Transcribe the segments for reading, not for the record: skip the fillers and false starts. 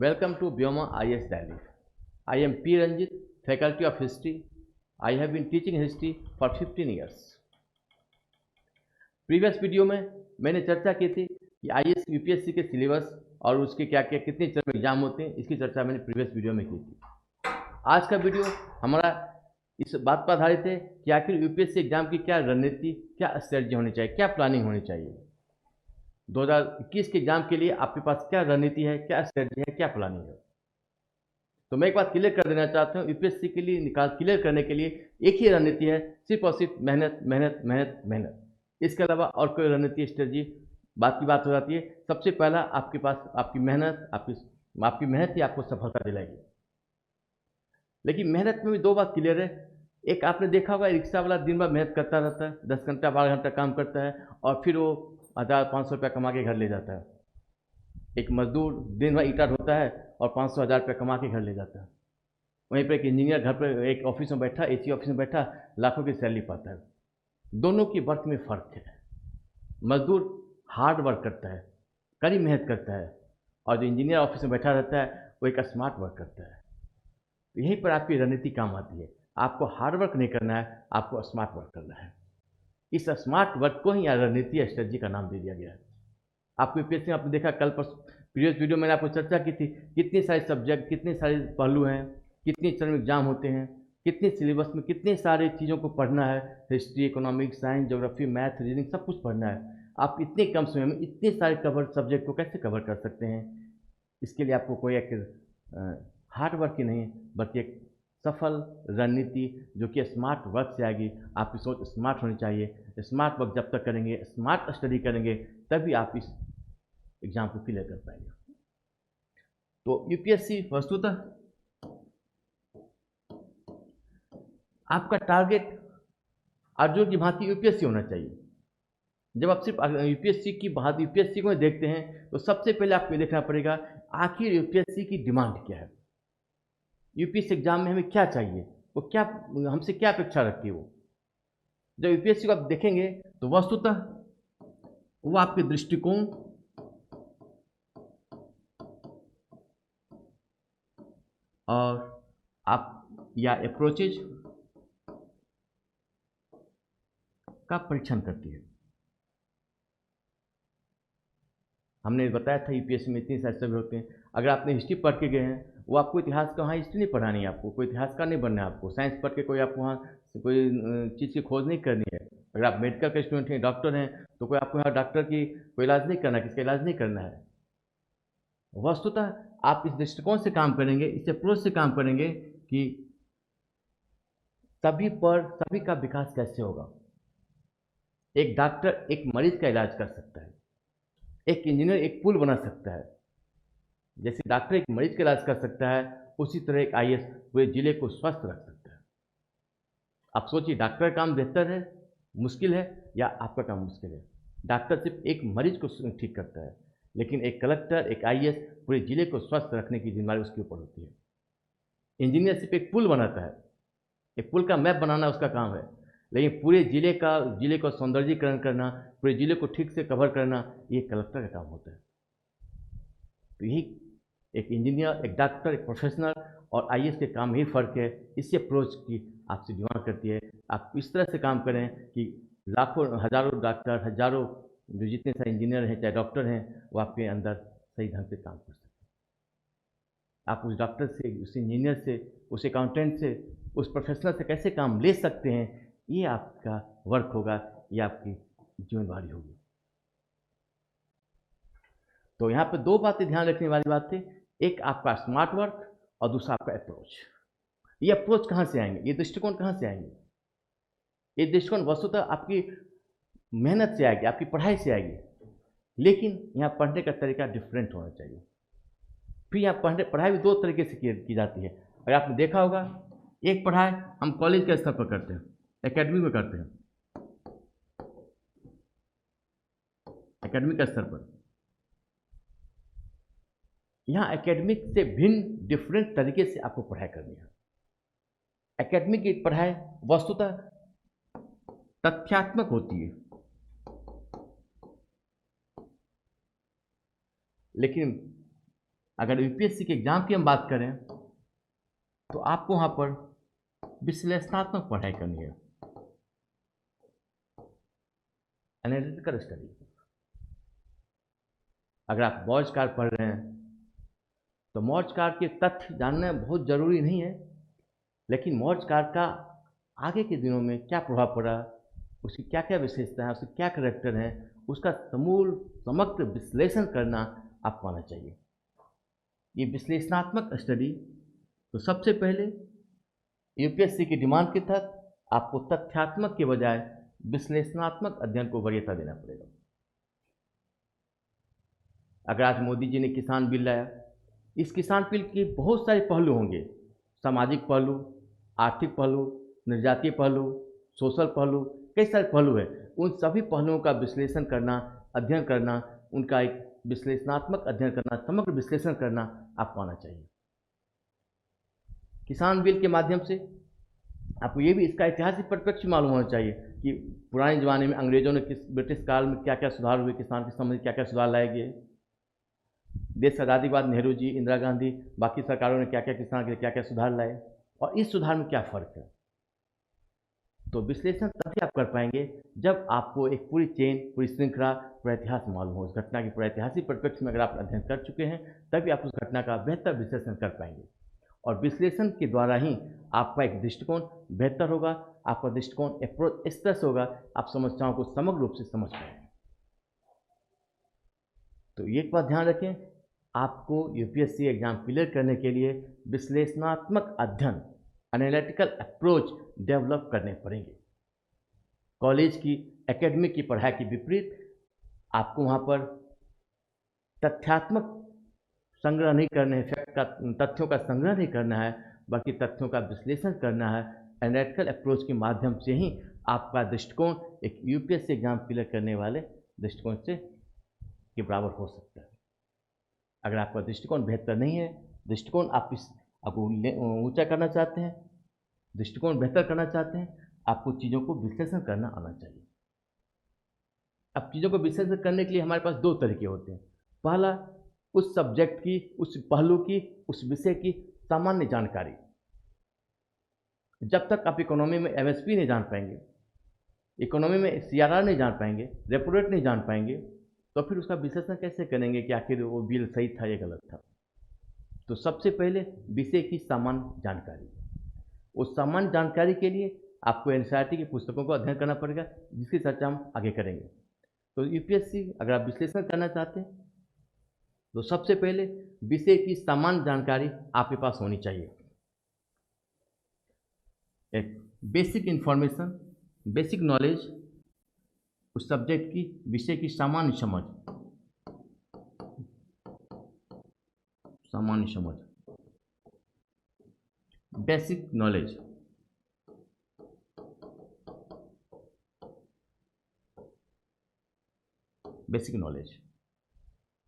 Welcome to Vyoma IS Daily. I am P. Ranjit, Faculty of History. I have been teaching history for 15 years. Previous video में मैंने चर्चा की थी कि IAS UPSC के syllabus और उसके क्या क्या कितने टर्म एग्जाम होते हैं, इसकी चर्चा मैंने प्रीवियस वीडियो में की थी। आज का वीडियो हमारा इस बात पर आधारित है कि आखिर यूपीएससी एग्जाम की क्या रणनीति, क्या स्ट्रेटजी होनी चाहिए, क्या प्लानिंग होनी चाहिए। 2021 के एग्जाम के लिए आपके पास क्या रणनीति है, क्या स्ट्रेटजी है, क्या प्लानिंग है। तो मैं एक बात क्लियर कर देना चाहता हूँ, यूपीएससी के लिए निकाल क्लियर करने के लिए एक ही रणनीति है, सिर्फ और सिर्फ मेहनत मेहनत मेहनत मेहनत। इसके अलावा और कोई रणनीति स्ट्रेटजी बात की बात हो जाती है। सबसे पहला आपके पास आपकी मेहनत, आपकी मेहनत ही आपको सफलता दिलाएगी। लेकिन मेहनत में भी दो बात क्लियर है। एक आपने देखा होगा, रिक्शा वाला दिन भर मेहनत करता रहता है, 10 घंटा 12 घंटा काम करता है और फिर वो 1000-500 रुपया कमा के घर ले जाता है। एक मजदूर दिन भर ईंटा ढोता है और 500-1000 रुपया कमा के घर ले जाता है। वहीं पर एक इंजीनियर घर पर एक ऑफिस में बैठा, एसी ऑफिस में बैठा, लाखों की सैलरी पाता है। दोनों की वर्क में फ़र्क है। मजदूर हार्ड वर्क करता है, कड़ी मेहनत करता है, और जो इंजीनियर ऑफिस में बैठा रहता है वो एक स्मार्ट वर्क करता है। यहीं पर आपकी रणनीति काम आती है। आपको हार्ड वर्क नहीं करना है, आपको स्मार्ट वर्क करना है। इस स्मार्ट वर्क को ही यहाँ रणनीति या स्ट्रेटजी का नाम दे दिया गया है। आपको यूपीएससी में आपने देखा, कल पर प्रीवियस वीडियो मैंने आपको चर्चा की थी, कितने सारे सब्जेक्ट, कितने सारे पहलू हैं, कितने टर्म एग्जाम होते हैं, कितने सिलेबस में कितने सारे चीज़ों को पढ़ना है। History, economics, science, geography, math, reasoning, सब कुछ पढ़ना है। आप इतने कम समय में इतने सारे सब्जेक्ट को कैसे कवर कर सकते हैं। इसके लिए आपको कोई एक हार्ड वर्क ही नहीं, बल्कि एक सफल रणनीति जो कि स्मार्ट वर्क से आएगी। आपकी सोच स्मार्ट होनी चाहिए। स्मार्ट वर्क जब तक करेंगे, स्मार्ट स्टडी करेंगे, तभी आप इस एग्ज़ाम को क्लियर कर पाएंगे। तो यूपीएससी वस्तुतः आपका टारगेट अर्जुन की भांति यूपीएससी होना चाहिए। जब आप सिर्फ यूपीएससी की भांति यूपीएससी को देखते हैं तो सबसे पहले आपको देखना पड़ेगा आखिर यूपीएससी की डिमांड क्या है। यूपीएससी एग्जाम में हमें क्या चाहिए, वो क्या हमसे क्या अपेक्षा रखती है। वो जब यूपीएससी को आप देखेंगे तो वस्तुतः वो आपके दृष्टिकोण और आप या अप्रोचेज का परीक्षण करती है। हमने बताया था यूपीएससी में इतने सारे सब्जेक्ट होते हैं। अगर आपने हिस्ट्री पढ़ के गए हैं, वो आपको इतिहास का, वहाँ हिस्ट्री नहीं पढ़ानी है, आपको कोई इतिहासकार नहीं बनना है। आपको साइंस पढ़ के कोई आपको वहाँ कोई चीज़ की खोज नहीं करनी है। अगर आप मेडिकल के स्टूडेंट हैं, डॉक्टर हैं, तो कोई आपको यहाँ डॉक्टर की कोई इलाज नहीं करना है, किसका इलाज नहीं करना है। वस्तुतः आप इस दृष्टिकोण से काम करेंगे, इस अप्रोच से काम करेंगे कि सभी का विकास कैसे होगा। एक डॉक्टर एक मरीज का इलाज कर सकता है, एक इंजीनियर एक पुल बना सकता है। जैसे डॉक्टर एक मरीज का इलाज कर सकता है, उसी तरह एक आईएएस पूरे जिले को स्वस्थ रख सकता है। आप सोचिए, डॉक्टर का काम बेहतर है, मुश्किल है, या आपका काम मुश्किल है। डॉक्टर सिर्फ एक मरीज को ठीक करता है, लेकिन एक कलेक्टर, एक आईएएस पूरे जिले को स्वस्थ रखने की जिम्मेदारी उसके ऊपर होती है। इंजीनियर सिर्फ एक पुल बनाता है, एक पुल का मैप बनाना उसका काम है, लेकिन पूरे जिले का सौंदर्यीकरण करना, पूरे जिले को ठीक से कवर करना, ये कलेक्टर का काम होता है। तो यही एक इंजीनियर, एक डॉक्टर, एक प्रोफेशनल और आईएएस के काम ही फ़र्क है। इसी अप्रोच की आपसे डिमांड करती है। आप इस तरह से काम करें कि लाखों हज़ारों डॉक्टर, हज़ारों जो जितने सारे इंजीनियर हैं, चाहे डॉक्टर हैं, वो आपके अंदर सही ढंग से काम कर सकें। आप उस डॉक्टर से, उस इंजीनियर से, उस अकाउंटेंट से, उस प्रोफेशनल से कैसे काम ले सकते हैं, ये आपका वर्क होगा, ये आपकी जिम्मेदारी होगी। तो यहाँ पे दो बातें ध्यान रखने वाली बात थी, एक आपका स्मार्ट वर्क और दूसरा आपका अप्रोच। ये अप्रोच कहाँ से आएंगे, ये दृष्टिकोण कहाँ से आएंगे। ये दृष्टिकोण वस्तुतः आपकी मेहनत से आएगी, आपकी पढ़ाई से आएगी, लेकिन यहाँ पढ़ने का तरीका डिफरेंट होना चाहिए। फिर यहाँ पढ़ाई भी दो तरीके से की जाती है। अगर आपने देखा होगा, एक पढ़ाई हम कॉलेज के स्तर पर करते हैं, एकेडमी में करते हैं, एकेडमिक स्तर पर। यहाँ एकेडमिक से भिन्न डिफरेंट तरीके से आपको पढ़ाई करनी है। एकेडमिक की पढ़ाई वस्तुतः तथ्यात्मक होती है, लेकिन अगर यूपीएससी के एग्जाम की हम बात करें तो आपको वहाँ पर विश्लेषणात्मक पढ़ाई करनी है, एनालिटिकल स्टडी। अगर आप मौज कार पढ़ रहे हैं तो मौज कार के तथ्य जानना बहुत ज़रूरी नहीं है, लेकिन मौज कार का आगे के दिनों में क्या प्रभाव पड़ा, उसकी क्या क्या विशेषता है, उसके क्या करैक्टर हैं, उसका समूल समग्र विश्लेषण करना आपको आना चाहिए। ये विश्लेषणात्मक स्टडी तो सबसे पहले यूपीएससी की डिमांड के तहत आपको तथ्यात्मक के बजाय विश्लेषणात्मक अध्ययन को वरीयता देना पड़ेगा। अगर आज मोदी जी ने किसान बिल लाया, इस किसान बिल के बहुत सारे पहलू होंगे, सामाजिक पहलू, आर्थिक पहलू, निर्जातीय पहलू, सोशल पहलू, कई सारे पहलू हैं। उन सभी पहलुओं का विश्लेषण करना, अध्ययन करना, उनका एक विश्लेषणात्मक अध्ययन करना, समग्र विश्लेषण करना आपको आना चाहिए। किसान बिल के माध्यम से आपको ये भी इसका ऐतिहासिक परिप्रेक्ष्य मालूम होना चाहिए कि पुराने ज़माने में अंग्रेजों ने ब्रिटिश काल में क्या क्या सुधार हुए, किसान के संबंध क्या क्या सुधार लाए गए, देश आज़ादी के बाद नेहरू जी, इंदिरा गांधी, बाकी सरकारों ने क्या क्या किसान के लिए क्या क्या सुधार लाए, और इस सुधार में क्या फ़र्क है। तो विश्लेषण तभी आप कर पाएंगे जब आपको एक पूरी चेन, पूरी श्रृंखला, पूरा इतिहास मालूम हो। उस घटना की पूरा ऐतिहासिक परिप्रेक्ष्य में अगर आप अध्ययन कर चुके हैं तभी आप उस घटना का बेहतर विश्लेषण कर पाएंगे, और विश्लेषण के द्वारा ही आपका एक दृष्टिकोण बेहतर होगा, आपका दृष्टिकोण अप्रोच इस तरह से होगा आप समस्याओं को समग्र रूप से समझ पाएंगे। तो एक बात ध्यान रखें, आपको यूपीएससी एग्जाम क्लियर करने के लिए विश्लेषणात्मक अध्ययन, एनालिटिकल अप्रोच डेवलप करने पड़ेंगे। कॉलेज की एकेडमिक की पढ़ाई के विपरीत आपको वहाँ पर तथ्यात्मक संग्रह नहीं करना है, फैक्ट का, तथ्यों का संग्रह नहीं करना है, बल्कि तथ्यों का विश्लेषण करना है। एनालिटिकल अप्रोच के माध्यम से ही आपका दृष्टिकोण एक यूपीएससी एग्जाम क्लियर करने वाले दृष्टिकोण से के बराबर हो सकता है। अगर आपका दृष्टिकोण बेहतर नहीं है, दृष्टिकोण आपको ऊंचा करना चाहते हैं, दृष्टिकोण बेहतर करना चाहते हैं, आपको चीज़ों को विश्लेषण करना आना चाहिए। अब चीज़ों को विश्लेषण करने के लिए हमारे पास दो तरीके होते हैं। पहला, उस सब्जेक्ट की, उस पहलू की, उस विषय की सामान्य जानकारी। जब तक आप इकोनॉमी में एमएसपी नहीं जान पाएंगे, इकोनॉमी में सीआरआर नहीं जान पाएंगे, रेपो रेट नहीं जान पाएंगे, तो फिर उसका विश्लेषण कैसे करेंगे कि आखिर वो बिल सही था या गलत था। तो सबसे पहले विषय की सामान्य जानकारी। उस सामान्य जानकारी के लिए आपको एनसीईआरटी की पुस्तकों को अध्ययन करना पड़ेगा, जिसकी चर्चा हम आगे करेंगे। तो यूपीएससी अगर आप विश्लेषण करना चाहते हैं तो सबसे पहले विषय की सामान्य जानकारी आपके पास होनी चाहिए। एक बेसिक इंफॉर्मेशन, बेसिक नॉलेज, उस सब्जेक्ट की, विषय की सामान्य समझ, सामान्य समझ, बेसिक नॉलेज। बेसिक नॉलेज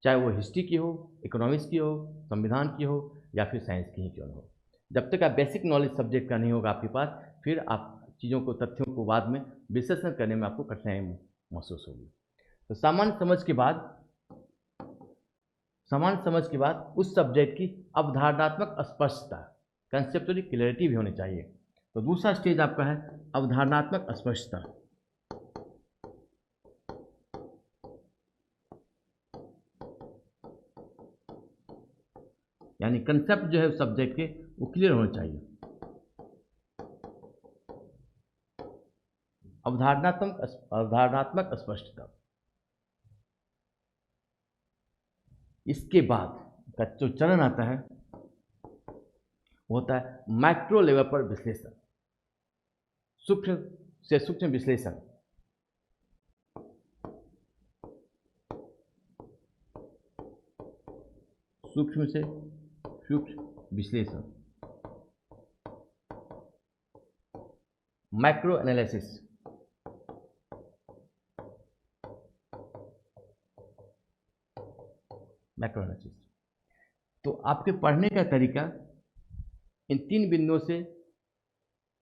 चाहे वो हिस्ट्री की हो, इकोनॉमिक्स की हो, संविधान की हो, या फिर साइंस की ही क्यों न हो। जब तक आप बेसिक नॉलेज सब्जेक्ट का नहीं होगा आपके पास, फिर आप चीज़ों को, तथ्यों को बाद में विश्लेषण करने में आपको कठिनाई महसूस होगी। तो सामान्य समझ के बाद उस सब्जेक्ट की अवधारणात्मक स्पष्टता, कंसेप्चुअल क्लैरिटी भी होनी चाहिए। तो दूसरा स्टेज आपका है अवधारणात्मक स्पष्टता। यानी कंसेप्ट जो है सब्जेक्ट के वो क्लियर होने चाहिए। अवधारणात्मक स्पष्टता। इसके बाद का जो चरण आता है वो होता है माइक्रो लेवल पर विश्लेषण, सूक्ष्म से सूक्ष्म विश्लेषण। सूक्ष्म से सूक्ष्म विश्लेषण, माइक्रो एनालिसिस। माइक्रो एनालिसिस तो आपके पढ़ने का तरीका इन तीन बिंदुओं से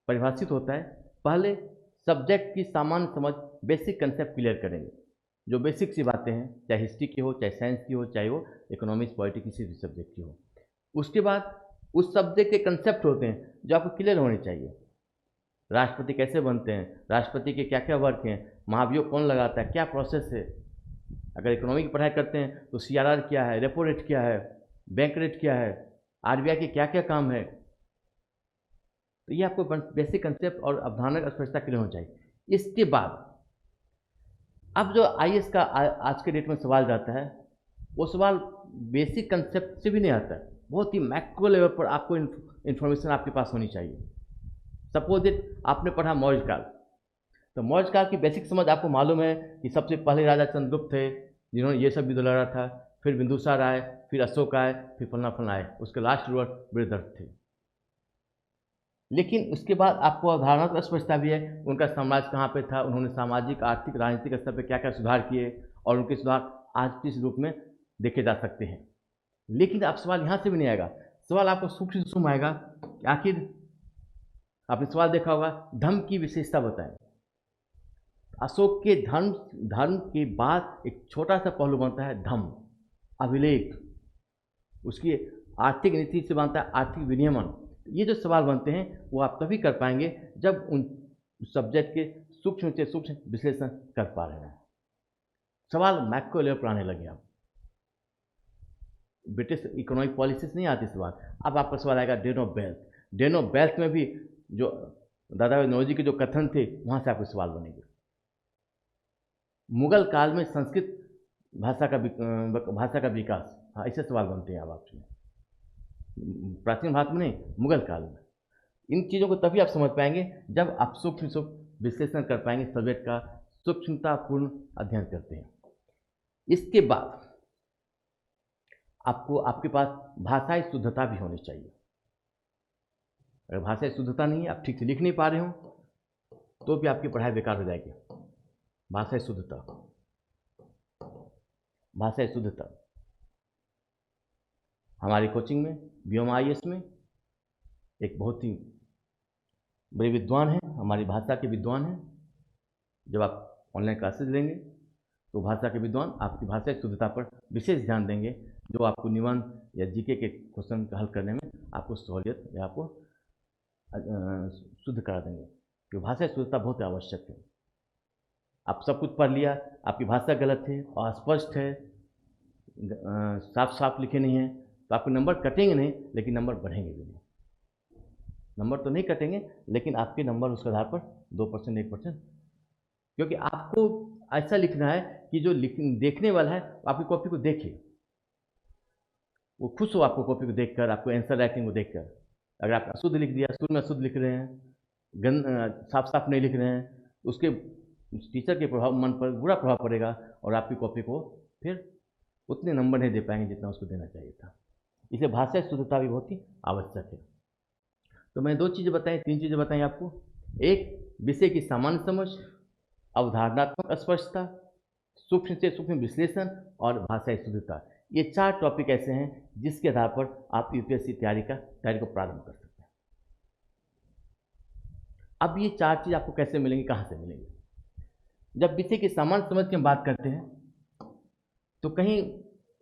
परिभाषित होता है। पहले सब्जेक्ट की सामान्य समझ, बेसिक कंसेप्ट क्लियर करेंगे। जो बेसिक सी बातें हैं, चाहे हिस्ट्री की हो, चाहे साइंस की हो, चाहे वो इकोनॉमिक्स पॉलिटिक्स किसी भी सब्जेक्ट की हो। उसके बाद उस सब्जेक्ट के कंसेप्ट होते हैं जो आपको क्लियर होने चाहिए। राष्ट्रपति कैसे बनते हैं, राष्ट्रपति के क्या क्या वर्क हैं, महाभियोग कौन लगाता है, क्या प्रोसेस है। अगर इकोनॉमी की पढ़ाई करते हैं तो CRR क्या है, रेपो रेट क्या है, बैंक रेट क्या है, RBI के क्या क्या काम है। तो ये आपको बेसिक कंसेप्ट और अवधारणा स्पष्टता क्लियर होनी चाहिए। इसके बाद अब जो IAS का आज के डेट में सवाल जाता है, वो सवाल बेसिक कंसेप्ट से भी नहीं आता है, बहुत ही मैक्रो लेवल पर आपको इन्फॉर्मेशन आपके पास होनी चाहिए। सपोज इट आपने पढ़ा मौर्य काल, तो मौर्य काल की बेसिक समझ आपको मालूम है कि सबसे पहले राजा चंद्रगुप्त थे जिन्होंने ये सब युद्ध लड़ा था, फिर बिंदुसार आए, फिर अशोक आए, फिर फलना फलना आए, उसके लास्ट रूलर बृहद्रथ थे। लेकिन उसके बाद आपको अवधारणा स्पष्टता भी है उनका साम्राज्य कहाँ पे था, उन्होंने सामाजिक आर्थिक राजनीतिक स्तर पे क्या क्या सुधार किए, और उनके सुधार आज किस रूप में देखे जा सकते हैं। लेकिन अब सवाल यहाँ से भी नहीं आएगा, सवाल आपको सूक्ष्म से सूक्ष्म आएगा कि आखिर आपने सवाल देखा होगा, धर्म की विशेषता बताएं। अशोक के धर्म के बाद एक छोटा सा पहलू बनता है धम्म, अभिलेख, उसकी आर्थिक नीति से बनता है आर्थिक विनियमन। ये जो सवाल बनते हैं वो आप तभी कर पाएंगे जब उन सब्जेक्ट के सूक्ष्म से सूक्ष्म विश्लेषण कर पा रहे हैं। सवाल मैक्रो लेवल पर आने लगे। आप ब्रिटिश इकोनॉमिक पॉलिसी से नहीं आती सवाल, अब आपका सवाल आएगा Dane of wealth. Dane of wealth में भी जो दादा भाई नौरोजी के जो कथन थे वहाँ से आपके सवाल बनेंगे। मुगल काल में संस्कृत भाषा का विकास, हाँ ऐसे सवाल बनते हैं अब आपसे। प्राचीन भारत में नहीं, मुगल काल में। इन चीज़ों को तभी आप समझ पाएंगे जब आप सूक्ष्म विश्लेषण कर पाएंगे, सब्जेक्ट का सूक्ष्मतापूर्ण अध्ययन करते हैं। इसके बाद आपको आपके पास भाषाई शुद्धता भी होनी चाहिए। अगर भाषाई शुद्धता नहीं है, आप ठीक से लिख नहीं पा रहे हो तो भी आपकी पढ़ाई बेकार हो जाएगी। भाषाई शुद्धता, भाषाई शुद्धता हमारी कोचिंग में BOM IAS में एक बहुत ही बड़े विद्वान हैं, हमारी भाषा के विद्वान हैं। जब आप ऑनलाइन क्लासेस लेंगे तो भाषा के विद्वान आपकी भाषा की शुद्धता पर विशेष ध्यान देंगे, जो आपको निबंध या GK के क्वेश्चन का हल करने में आपको सहूलियत या आपको शुद्ध करा देंगे। क्योंकि भाषा की शुद्धता बहुत आवश्यक है। आप सब कुछ पढ़ लिया, आपकी भाषा गलत है, अस्पष्ट है, साफ साफ लिखे नहीं है, तो आपके नंबर कटेंगे नहीं, लेकिन नंबर बढ़ेंगे भी नहीं। नंबर तो नहीं कटेंगे, लेकिन आपके नंबर उसके आधार पर 2% 1%, क्योंकि आपको ऐसा लिखना है कि जो देखने वाला है आपकी कॉपी को देखे, वो खुश हो आपको कॉपी को देखकर, आपको आंसर राइटिंग को देखकर। अगर आप अशुद्ध लिख दिया, शुरू में अशुद्ध लिख रहे हैं, साफ साफ नहीं लिख रहे हैं, उसके टीचर के मन पर बुरा प्रभाव पड़ेगा और आपकी कॉपी को फिर उतने नंबर नहीं दे पाएंगे जितना उसको देना चाहिए था। इसलिए भाषा शुद्धता भी बहुत ही आवश्यक है। तो मैंने 2 चीज़ें बताई, 3 चीज़ें बताई आपको। एक, विषय की सामान्य समझ, अवधारणात्मक स्पष्टता, सूक्ष्म से सूक्ष्म विश्लेषण और भाषाई शुद्धता। ये 4 टॉपिक ऐसे हैं जिसके आधार पर आप UPSC तैयारी को प्रारंभ कर सकते हैं। अब ये 4 चीज़ आपको कैसे मिलेंगी, कहाँ से मिलेंगी? जब विषय की सामान्य समझ की हम बात करते हैं तो कहीं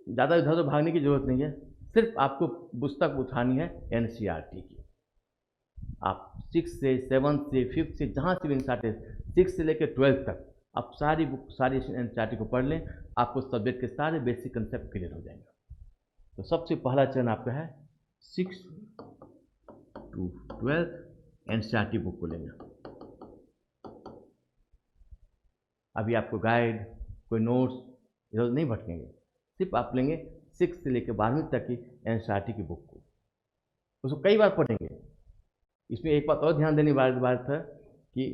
ज़्यादा इधर उधर भागने की जरूरत नहीं है, सिर्फ आपको पुस्तक उठानी है NCERT की। आप 6 से 7 से 5 से जहाँ से भी NCERT 6 से लेकर 12 तक आप सारी बुक सारी NCERT को पढ़ लें, आपको सब्जेक्ट के सारे बेसिक कंसेप्ट क्लियर हो जाएंगे। तो सबसे पहला चरण आपका है 6 to 12 NCERT बुक को लेंगे। अभी आपको गाइड, कोई नोट्स इधर नहीं भटकेंगे, सिर्फ आप लेंगे 6 से लेकर 12वीं तक की NCERT की बुक को, उसको कई बार पढ़ेंगे। इसमें एक बात और ध्यान देने वाली बात है कि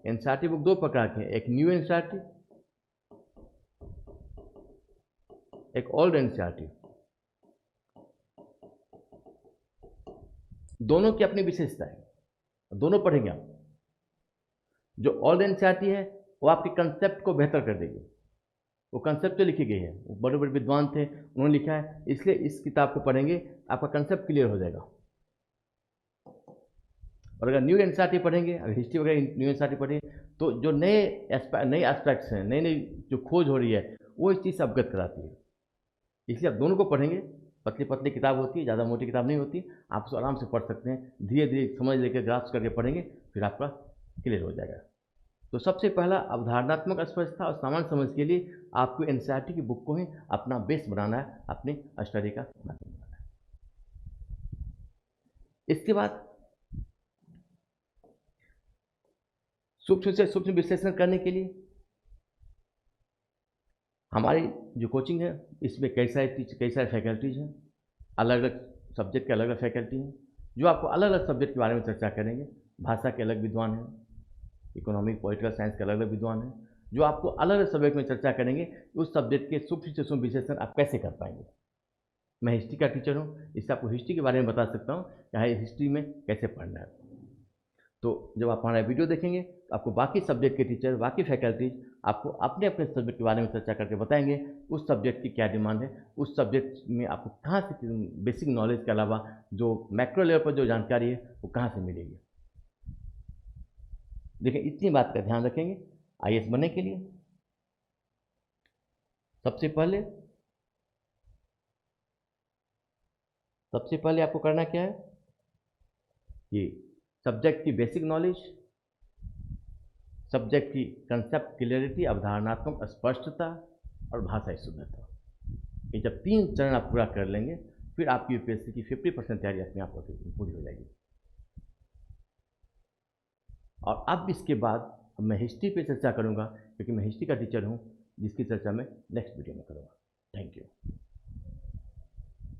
NCERT बुक 2 प्रकार के हैं, एक न्यू NCERT, एक ओल्ड NCERT। दोनों की अपनी विशेषता है, दोनों पढ़ेंगे आप। जो ओल्ड NCERT है वो आपके कंसेप्ट को बेहतर कर देगी। वो कंसेप्ट तो लिखी गई है, वो बड़े बड़े विद्वान थे, उन्होंने लिखा है, इसलिए इस किताब को पढ़ेंगे आपका कंसेप्ट क्लियर हो जाएगा। और अगर न्यू NCERT पढ़ेंगे, अगर हिस्ट्री वगैरह न्यू NCERT पढ़ेंगे तो जो नए एस्पेक्ट्स हैं, नई नई जो खोज हो रही है, वो इस चीज़ से अवगत कराती है। इसलिए आप दोनों को पढ़ेंगे। पतली पतली किताब होती है, ज़्यादा मोटी किताब नहीं होती। आप उसको आराम से पढ़ सकते हैं, धीरे धीरे समझ लेकर ग्रास्प करके पढ़ेंगे, फिर आपका क्लियर हो जाएगा। तो सबसे पहला अवधारणात्मक स्पष्टता और सामान्य समझ के लिए आपको एनसीईआरटी की बुक को ही अपना बेस बनाना है, अपनी स्टडी का माध्यम बनाना है। इसके बाद सूक्ष्म से सूक्ष्म विश्लेषण करने के लिए हमारी जो कोचिंग है, इसमें कई सारे फैकल्टीज़ हैं, अलग अलग सब्जेक्ट के अलग अलग फैकल्टी हैं, जो आपको अलग अलग सब्जेक्ट के बारे में चर्चा करेंगे। भाषा के अलग विद्वान हैं, इकोनॉमिक पॉलिटिकल साइंस के अलग अलग विद्वान हैं, जो आपको अलग अलग सब्जेक्ट में चर्चा करेंगे कि उस सब्जेक्ट के सूक्ष्म से सूक्ष्म विश्लेषण आप कैसे कर पाएंगे। मैं हिस्ट्री का टीचर हूँ, इससे आपको हिस्ट्री के बारे में बता सकता हूँ कि हिस्ट्री में कैसे पढ़ना है। तो जब आप हमारा वीडियो देखेंगे तो आपको बाकी सब्जेक्ट के टीचर, बाकी फैकल्टीज आपको अपने अपने सब्जेक्ट के बारे में चर्चा करके बताएंगे उस सब्जेक्ट की क्या डिमांड है, उस सब्जेक्ट में आपको कहाँ से बेसिक नॉलेज के अलावा जो मैक्रो लेवल पर जो जानकारी है वो कहाँ से मिलेगी। देखिए, इतनी बात का ध्यान रखेंगे आईएएस बनने के लिए। सबसे पहले आपको करना क्या है, ये सब्जेक्ट की बेसिक नॉलेज, सब्जेक्ट की कंसेप्ट क्लियरिटी, अवधारणात्मक स्पष्टता और भाषाई शुद्धता, ये जब 3 चरण आप पूरा कर लेंगे, फिर आपकी यूपीएससी की 50% तैयारी अपने आप पूरी हो जाएगी। और अब इसके बाद मैं हिस्ट्री पे चर्चा करूंगा, क्योंकि मैं हिस्ट्री का टीचर हूं, जिसकी चर्चा मैं नेक्स्ट वीडियो में करूंगा। Thank you.